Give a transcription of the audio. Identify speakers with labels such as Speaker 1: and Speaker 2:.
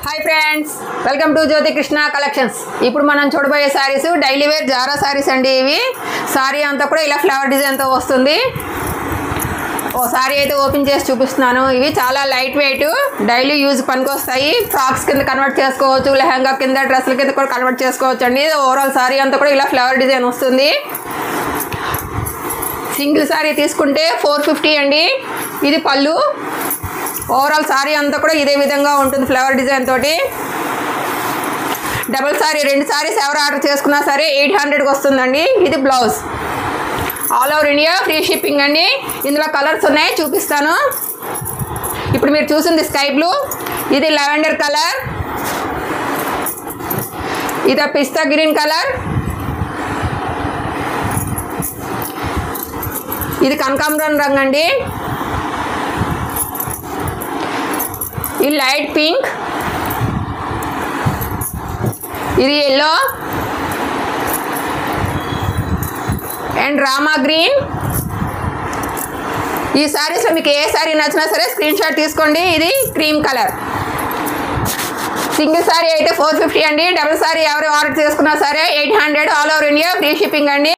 Speaker 1: high friends welcome to Jyoti Krishna collections ఇప్పుడు మనం చూడబోయే సారీస్ డైలీ వేర్ జారా సారీస్ అండి ఇవి సారీ అంతా కూడా ఇలా ఫ్లవర్ డిజైన్ తో వస్తుంది ఓ సారీ అయితే ఓపెన్ చేసి చూపిస్తున్నాను ఇవి చాలా లైట్ వెయిట్ డైలీ యూజ్ పనికొస్తాయి ఫ్రాక్స్ కింద కన్వర్ట్ చేసుకోవచ్చు లెహంగా కింద డ్రెస్ల కింద కూడా కన్వర్ట్ చేసుకోవచ్చు అండి ఓవరాల్ సారీ అంతా కూడా ఇలా ఫ్లవర్ డిజైన్ వస్తుంది సింగిల్ సారీ తీసుకుంటే 450 అండి ఇది పళ్ళు ఓవరాల్ సారీ అంతా కూడా ఇదే విధంగా ఉంటుంది ఫ్లవర్ డిజైన్ తోటి డబుల్ సారీ రెండు సారీస్ ఎవరు ఆర్డర్ చేసుకున్నా సరే 800 కి వస్తుందండి ఇది blouse all over India free shipping అండి ఇందులో కలర్స్ ఉన్నాయి చూపిస్తాను ఇప్పుడు మీరు చూసింది స్కై బ్లూ ఇది లెవెండర్ కలర్ ఇది పిస్తా గ్రీన్ కలర్ ఇది కనకాంబరం రంగు అండి ये लाइट पिंक ये येलो एंड रामा ग्रीन ఈ సారీస్ లో మీకు ఏ సారీ నచ్చినా సరే స్క్రీన్ షాట్ తీసుకోండి ఇది క్రీమ్ కలర్ సింగిల్ సారీ అయితే 450 అండి డబుల్ సారీ ఎవరు ఆర్డర్ చేసుకున్నా సరే 800 all over India free shipping అండి